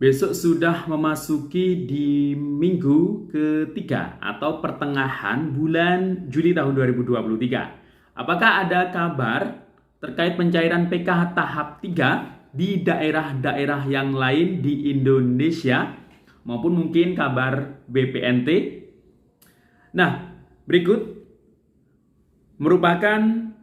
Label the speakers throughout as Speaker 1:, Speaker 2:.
Speaker 1: Besok sudah memasuki di minggu ketiga atau pertengahan bulan Juli tahun 2023. Apakah ada kabar terkait pencairan PKH tahap 3 di daerah-daerah yang lain di Indonesia maupun mungkin kabar BPNT? Nah, berikut merupakan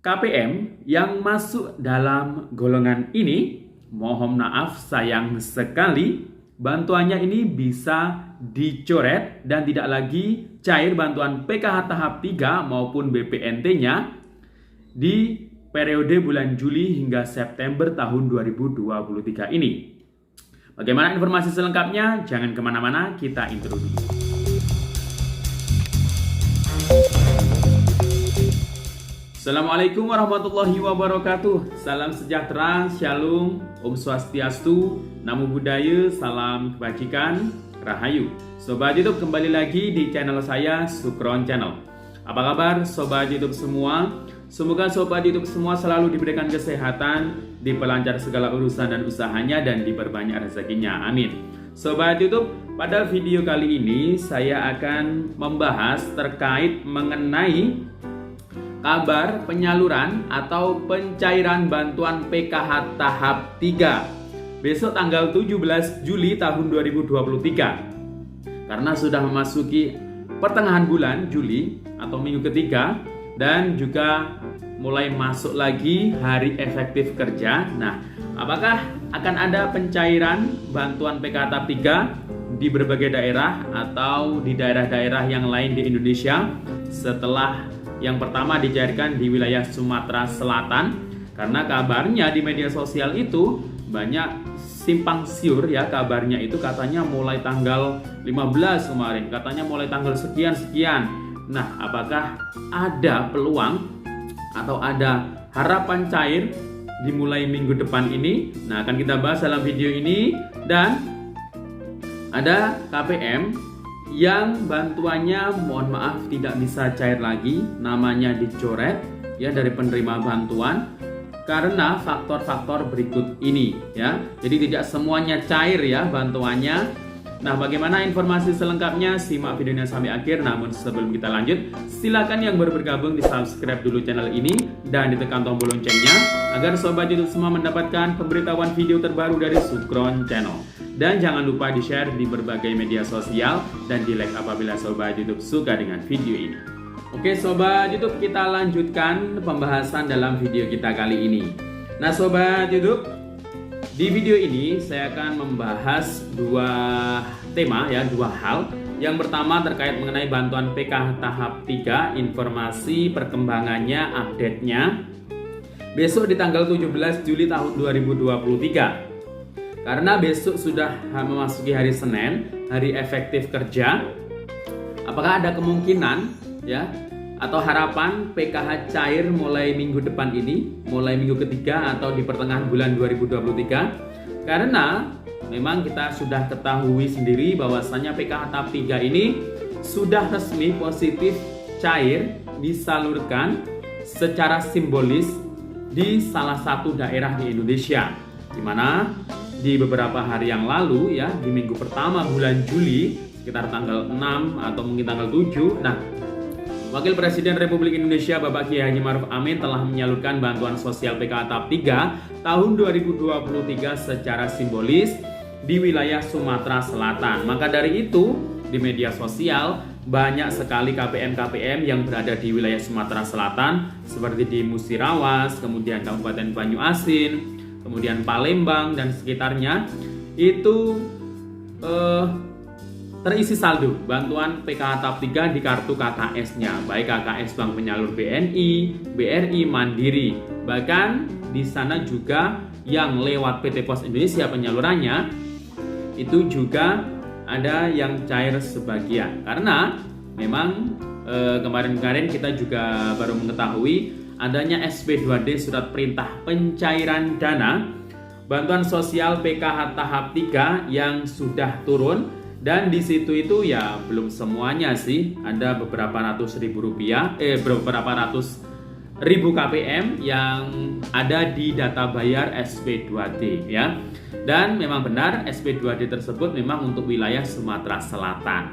Speaker 1: KPM yang masuk dalam golongan ini. Mohon maaf, sayang sekali bantuannya ini bisa dicoret dan tidak lagi cair bantuan PKH tahap 3 maupun BPNT-nya di periode bulan Juli hingga September tahun 2023 ini. Bagaimana informasi selengkapnya? Jangan kemana-mana, kita intro dulu. Assalamualaikum warahmatullahi wabarakatuh. Salam sejahtera, shalom, om swastiastu, namo buddhaya, salam kebajikan, rahayu. Sobat YouTube, kembali lagi di channel saya, Sukron Channel. Apa kabar sobat YouTube semua? Semoga sobat YouTube semua selalu diberikan kesehatan, diperlancar segala urusan dan usahanya, dan diperbanyak rezekinya. Amin. Sobat YouTube, pada video kali ini saya akan membahas terkait mengenai kabar penyaluran atau pencairan bantuan PKH tahap 3 besok tanggal 17 Juli tahun 2023. Karena sudah memasuki pertengahan bulan Juli atau minggu ketiga dan juga mulai masuk lagi hari efektif kerja. Nah, apakah akan ada pencairan bantuan PKH tahap 3 di berbagai daerah atau di daerah-daerah yang lain di Indonesia setelah yang pertama dicairkan di wilayah Sumatera Selatan? Karena kabarnya di media sosial itu banyak simpang siur ya, kabarnya itu katanya mulai tanggal 15 kemarin, katanya mulai tanggal sekian-sekian. Nah, apakah ada peluang atau ada harapan cair dimulai minggu depan ini? Nah, akan kita bahas dalam video ini. Dan ada KPM yang bantuannya mohon maaf tidak bisa cair lagi, namanya dicoret ya dari penerima bantuan karena faktor-faktor berikut ini ya. Jadi tidak semuanya cair ya bantuannya. Nah, bagaimana informasi selengkapnya? Simak videonya sampai akhir. Namun sebelum kita lanjut, silakan yang baru bergabung di subscribe dulu channel ini dan ditekan tombol loncengnya agar sobat YouTube semua mendapatkan pemberitahuan video terbaru dari Sukron Channel. Dan jangan lupa di-share di berbagai media sosial dan di-like apabila sobat YouTube suka dengan video ini. Oke sobat YouTube, kita lanjutkan pembahasan dalam video kita kali ini. Nah sobat YouTube, di video ini saya akan membahas dua tema ya, dua hal. Yang pertama terkait mengenai bantuan PKH tahap 3, informasi perkembangannya, update-nya besok di tanggal 17 Juli tahun 2023. Karena besok sudah memasuki hari Senin, hari efektif kerja. Apakah ada kemungkinan ya atau harapan PKH cair mulai minggu depan ini, mulai minggu ketiga atau di pertengahan bulan 2023? Karena memang kita sudah ketahui sendiri bahwasanya PKH tahap 3 ini sudah resmi positif cair disalurkan secara simbolis di salah satu daerah di Indonesia, di mana di beberapa hari yang lalu ya, di minggu pertama bulan Juli sekitar tanggal 6 atau mungkin tanggal 7. Nah, Wakil Presiden Republik Indonesia Bapak Kiai Haji Ma'ruf Amin telah menyalurkan bantuan sosial PKH tahap 3 tahun 2023 secara simbolis di wilayah Sumatera Selatan. Maka dari itu di media sosial banyak sekali KPM-KPM yang berada di wilayah Sumatera Selatan seperti di Musirawas, kemudian Kabupaten Banyuasin, kemudian Palembang dan sekitarnya itu terisi saldo bantuan PKH tahap 3 di kartu KKS-nya, baik KKS Bank Penyalur BNI, BRI, Mandiri. Bahkan di sana juga yang lewat PT Pos Indonesia penyalurannya itu juga ada yang cair sebagian. Karena memang kemarin-kemarin kita juga baru mengetahui adanya SP2D surat perintah pencairan dana bantuan sosial PKH tahap 3 yang sudah turun, dan di situ itu ya belum semuanya sih, ada beberapa ratus ribu rupiah, beberapa ratus KPM yang ada di data bayar SP2D ya. Dan memang benar SP2D tersebut memang untuk wilayah Sumatera Selatan.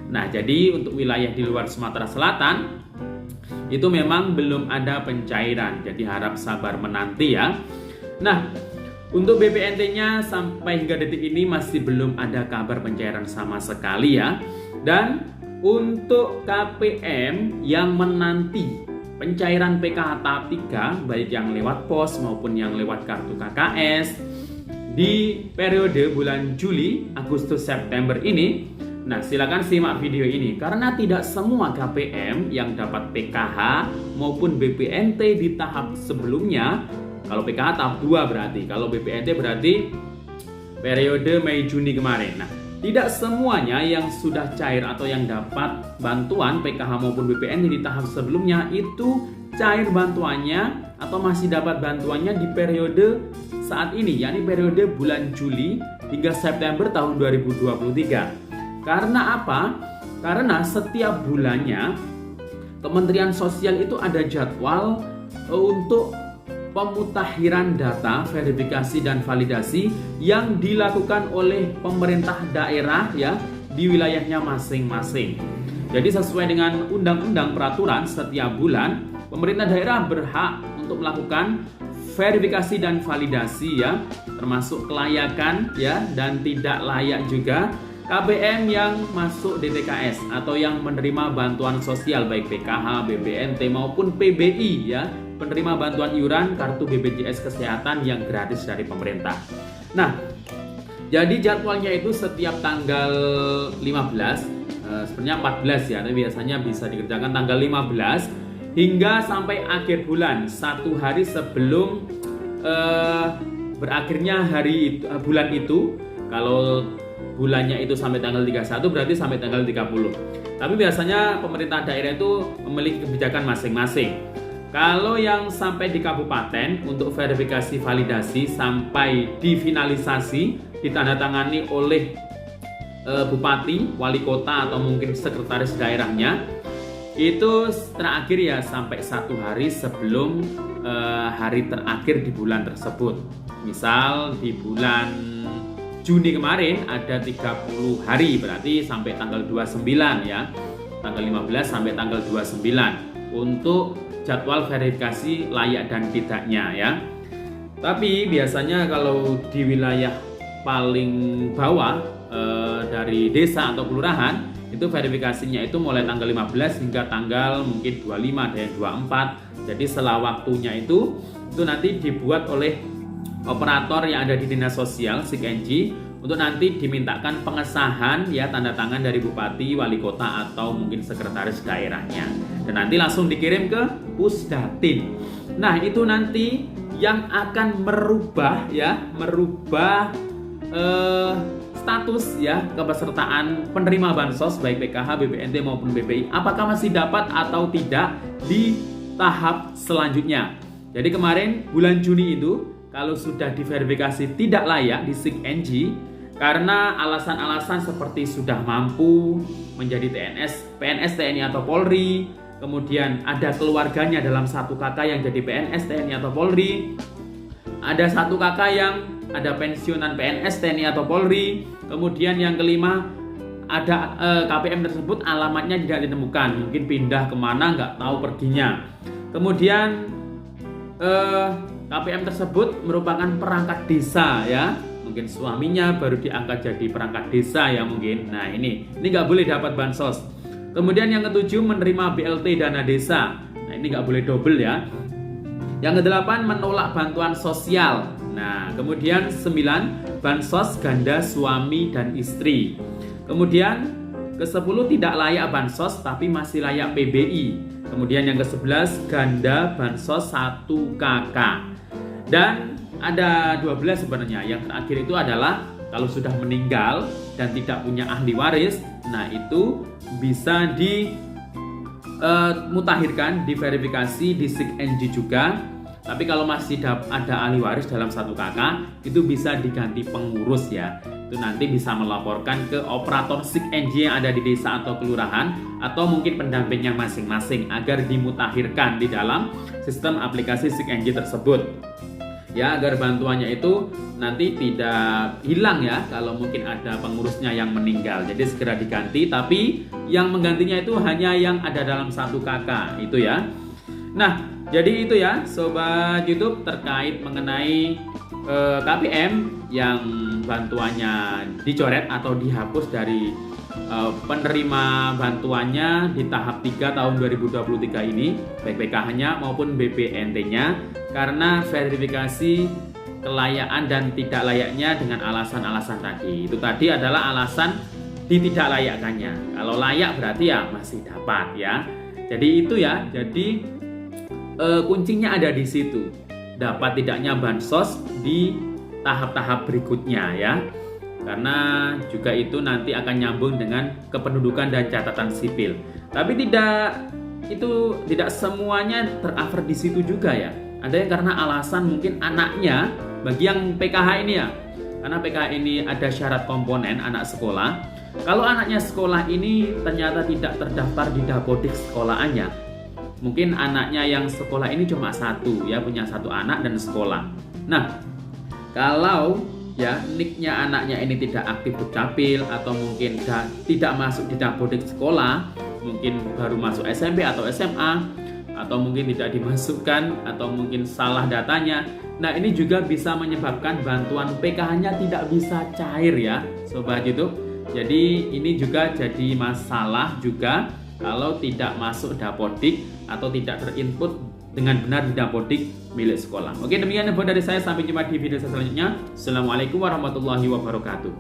Speaker 1: Nah, jadi untuk wilayah di luar Sumatera Selatan itu memang belum ada pencairan. Jadi harap sabar menanti ya. Nah, untuk BPNT-nya sampai hingga detik ini masih belum ada kabar pencairan sama sekali ya. Dan untuk KPM yang menanti pencairan PKH tahap 3 baik yang lewat pos maupun yang lewat kartu KKS di periode bulan Juli, Agustus, September ini, nah silakan simak video ini karena tidak semua KPM yang dapat PKH maupun BPNT di tahap sebelumnya. Kalau PKH tahap 2 berarti, kalau BPNT berarti periode Mei Juni kemarin. Nah, tidak semuanya yang sudah cair atau yang dapat bantuan PKH maupun BPNT di tahap sebelumnya itu cair bantuannya atau masih dapat bantuannya di periode saat ini, yakni periode bulan Juli hingga September tahun 2023. Karena apa? Karena setiap bulannya Kementerian Sosial itu ada jadwal untuk pemutakhiran data, verifikasi dan validasi yang dilakukan oleh pemerintah daerah ya di wilayahnya masing-masing. Jadi sesuai dengan undang-undang peraturan setiap bulan pemerintah daerah berhak untuk melakukan verifikasi dan validasi ya, termasuk kelayakan ya dan tidak layak juga KPM yang masuk DTKS atau yang menerima bantuan sosial baik PKH, BPNT maupun PBI ya, penerima bantuan iuran kartu BPJS Kesehatan yang gratis dari pemerintah. Nah, jadi jadwalnya itu setiap tanggal 15, sebenarnya 14 ya, tapi biasanya bisa dikerjakan tanggal 15 hingga sampai akhir bulan, 1 hari sebelum berakhirnya bulan itu. Kalau bulannya itu sampai tanggal 31 berarti sampai tanggal 30. Tapi biasanya pemerintah daerah itu memiliki kebijakan masing-masing. Kalau yang sampai di kabupaten untuk verifikasi validasi sampai difinalisasi ditandatangani oleh bupati, wali kota atau mungkin sekretaris daerahnya, itu terakhir ya sampai 1 hari sebelum hari terakhir di bulan tersebut. Misal di bulan Juni kemarin ada 30 hari, berarti sampai tanggal 29 ya. Tanggal 15 sampai tanggal 29 untuk jadwal verifikasi layak dan tidaknya ya. Tapi biasanya kalau di wilayah paling bawah dari desa atau kelurahan itu verifikasinya itu mulai tanggal 15 hingga tanggal mungkin 25, ada yang 24. Jadi setelah waktunya itu nanti dibuat oleh operator yang ada di dinas sosial SIKNJ untuk nanti dimintakan pengesahan ya, tanda tangan dari bupati, wali kota atau mungkin sekretaris daerahnya, dan nanti langsung dikirim ke Pusdatin. Nah, itu nanti yang akan merubah status ya kepesertaan penerima bansos baik PKH, BPNT maupun BPI, apakah masih dapat atau tidak di tahap selanjutnya. Jadi kemarin bulan Juni itu kalau sudah diverifikasi tidak layak di SIKNJ karena alasan-alasan seperti sudah mampu menjadi PNS TNI atau Polri, kemudian ada keluarganya dalam satu kakak yang jadi PNS TNI atau Polri, ada satu kakak yang ada pensiunan PNS TNI atau Polri, kemudian yang kelima ada KPM tersebut alamatnya tidak ditemukan, mungkin pindah kemana nggak tahu perginya, kemudian KPM tersebut merupakan perangkat desa ya, mungkin suaminya baru diangkat jadi perangkat desa ya mungkin. Nah ini nggak boleh dapat bansos. Kemudian yang ketujuh menerima BLT dana desa. Nah ini nggak boleh double ya. Yang kedelapan menolak bantuan sosial. Nah kemudian 9 bansos ganda suami dan istri. Kemudian ke-10 tidak layak bansos tapi masih layak PBI. Kemudian yang ke-11 ganda bansos 1 KK. Dan ada 12 sebenarnya. Yang terakhir itu adalah kalau sudah meninggal dan tidak punya ahli waris, nah itu bisa dimutakhirkan, diverifikasi di SIKNJ juga. Tapi kalau masih ada ahli waris dalam 1 KK, itu bisa diganti pengurus ya. itu nanti bisa melaporkan ke operator SIG-NJ yang ada di desa atau kelurahan atau mungkin pendampingnya masing-masing agar dimutakhirkan di dalam sistem aplikasi SIG-NJ tersebut. Ya, agar bantuannya itu nanti tidak hilang ya kalau mungkin ada pengurusnya yang meninggal. Jadi segera diganti, tapi yang menggantinya itu hanya yang ada dalam satu kakak itu ya. Nah, jadi itu ya Sobat YouTube terkait mengenai KPM yang bantuannya dicoret atau dihapus dari penerima bantuannya di tahap 3 tahun 2023 ini, baik PKH-nya maupun BPNT-nya, karena verifikasi kelayakan dan tidak layaknya dengan alasan-alasan tadi. Itu tadi adalah alasan ditidaklayakkannya. Kalau layak berarti ya masih dapat ya. Jadi itu ya, jadi kuncinya ada di situ. Dapat tidaknya bansos di tahap-tahap berikutnya ya. Karena juga itu nanti akan nyambung dengan kependudukan dan catatan sipil. Tapi tidak semuanya tercover di situ juga ya. Ada yang karena alasan mungkin anaknya, bagi yang PKH ini ya. Karena PKH ini ada syarat komponen anak sekolah. Kalau anaknya sekolah ini ternyata tidak terdaftar di dapodik sekolahannya, mungkin anaknya yang sekolah ini cuma satu ya, punya satu anak dan sekolah. Nah, kalau ya nicknya anaknya ini tidak aktif dukcapil atau mungkin tidak masuk di dapodik sekolah, mungkin baru masuk SMP atau SMA, atau mungkin tidak dimasukkan atau mungkin salah datanya. Nah, ini juga bisa menyebabkan bantuan PKH-nya tidak bisa cair ya Sobat YouTube. Jadi ini juga jadi masalah juga kalau tidak masuk dapodik atau tidak terinput dengan benar di dapodik milik sekolah. Oke, demikian info dari saya. Sampai jumpa di video selanjutnya. Assalamualaikum warahmatullahi wabarakatuh.